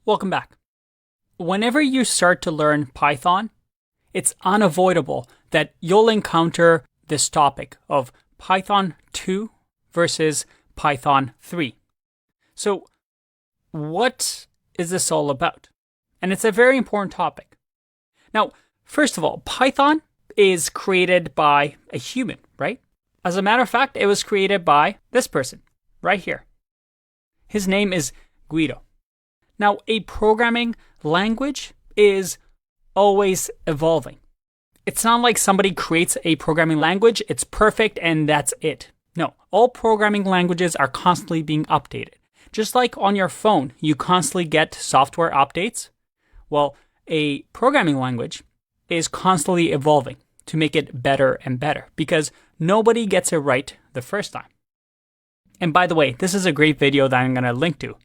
Welcome back. Whenever you start to learn Python, it's unavoidable that you'll encounter this topic of Python 2 versus Python 3. So, what is this all about? And it's a very important topic. Now, first of all, Python is created by a human, right? As a matter of fact, it was created by this person right here. His name is Guido. Now, a programming language is always evolving. It's not like somebody creates a programming language, it's perfect, and that's it. No, all programming languages are constantly being updated. Just like on your phone, you constantly get software updates. Well, a programming language is constantly evolving to make it better and better because nobody gets it right the first time. And by the way, this is a great video that I'm going to link to.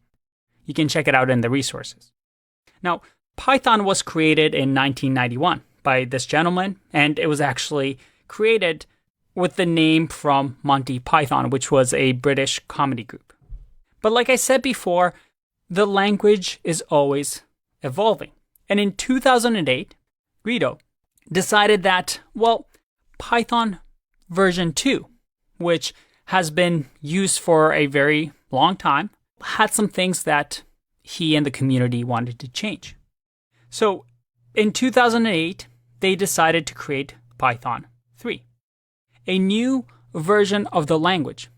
You can check it out in the resources. Now, Python was created in 1991 by this gentleman, and it was actually created with the name from Monty Python, which was a British comedy group. But like I said before, the language is always evolving. And in 2008, Guido decided that, Python version 2, which has been used for a very long time, had some things that he and the community wanted to change. So in 2008, they decided to create Python 3, a new version of the language.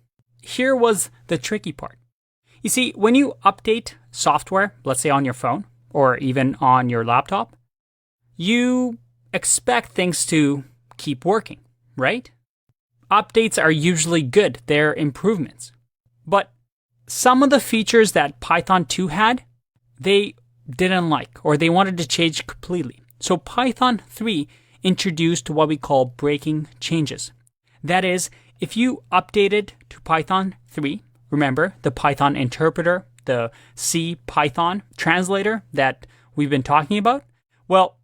Here was the tricky part. You see, when you update software, let's say on your phone or even on your laptop, you expect things to keep working, right? Updates are usually good, they're improvements. But some of the features that Python 2 had, they didn't like, or they wanted to change completely. So Python 3 introduced what we call breaking changes. That is, if you updated to Python 3, remember the Python interpreter, the C Python translator that we've been talking about? Well,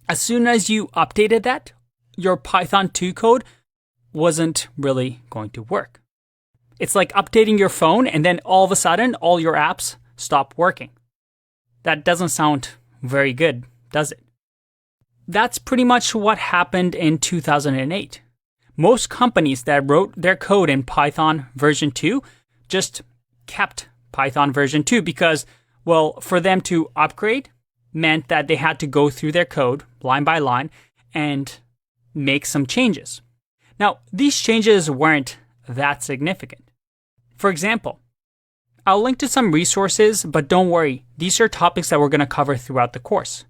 as soon as you updated that, your Python 2 code wasn't really going to work. It's like updating your phone and then all of a sudden all your apps stop working. That doesn't sound very good, does it? That's pretty much what happened in 2008. Most companies that wrote their code in Python version 2 just kept Python version 2 because, for them to upgrade meant that they had to go through their code line by line and make some changes. Now, these changes weren't that significant. For example, I'll link to some resources, but don't worry, these are topics that we're going to cover throughout the course.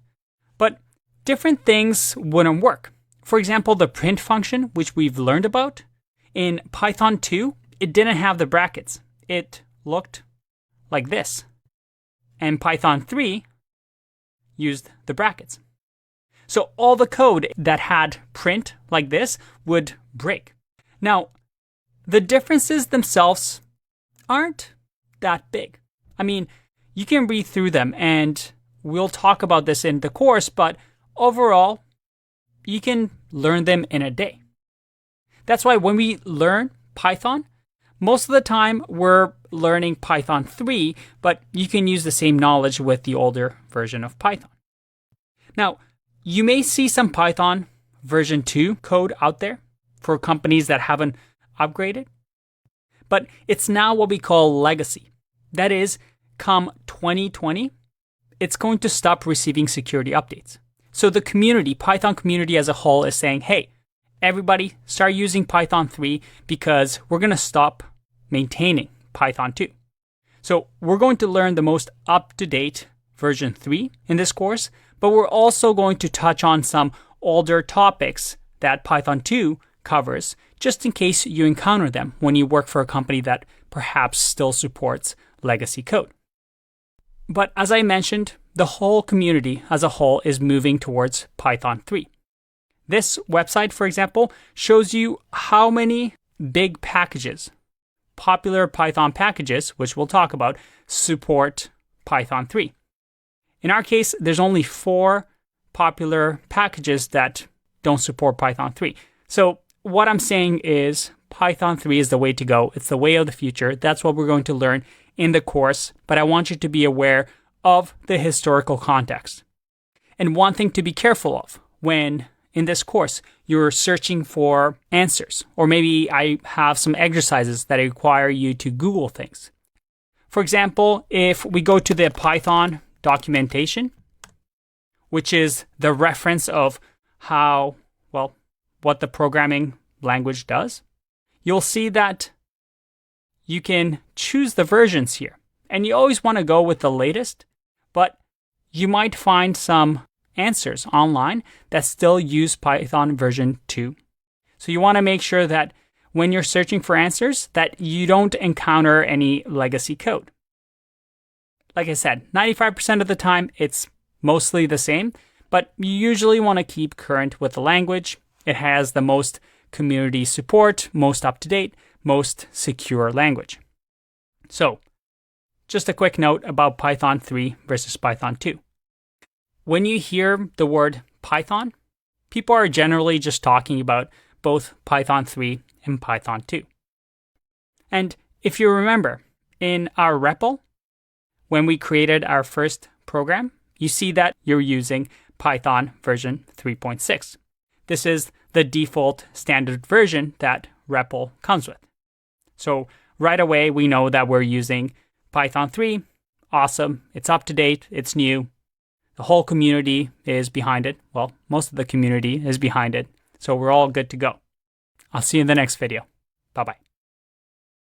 But different things wouldn't work. For example, the print function, which we've learned about, in Python 2, it didn't have the brackets. It looked like this. And Python 3 used the brackets. So all the code that had print like this would break. Now, the differences themselves aren't that big. I mean, you can read through them and we'll talk about this in the course, but overall, you can learn them in a day. That's why when we learn Python, most of the time we're learning Python 3, but you can use the same knowledge with the older version of Python. Now, you may see some Python version 2 code out there for companies that haven't upgraded, but it's now what we call legacy. That is, come 2020, it's going to stop receiving security updates. So the community, Python community as a whole, is saying, hey, everybody start using Python 3 because we're going to stop maintaining Python 2. So we're going to learn the most up-to-date version 3 in this course, but we're also going to touch on some older topics that Python 2 covers, just in case you encounter them when you work for a company that perhaps still supports legacy code. But as I mentioned, the whole community as a whole is moving towards Python 3. This website, for example, shows you how many big packages, popular Python packages, which we'll talk about, support Python 3. In our case, there's only 4 popular packages that don't support Python 3. So what I'm saying is Python 3 is the way to go. It's the way of the future. That's what we're going to learn in the course. But I want you to be aware of the historical context. And one thing to be careful of when in this course you're searching for answers, or maybe I have some exercises that require you to Google things. For example, if we go to the Python documentation, which is the reference of what the programming language does, you'll see that you can choose the versions here. And you always want to go with the latest, but you might find some answers online that still use Python version 2. So you want to make sure that when you're searching for answers that you don't encounter any legacy code. Like I said, 95% of the time it's mostly the same, but you usually want to keep current with the language. It has the most community support, most up-to-date, most secure language. So, just a quick note about Python 3 versus Python 2. When you hear the word Python, people are generally just talking about both Python 3 and Python 2. And if you remember, in our REPL, when we created our first program, you see that you're using Python version 3.6. This is the default standard version that REPL comes with. So right away, we know that we're using Python 3. Awesome. It's up to date. It's new. The whole community is behind it. Well, most of the community is behind it. So we're all good to go. I'll see you in the next video. Bye-bye.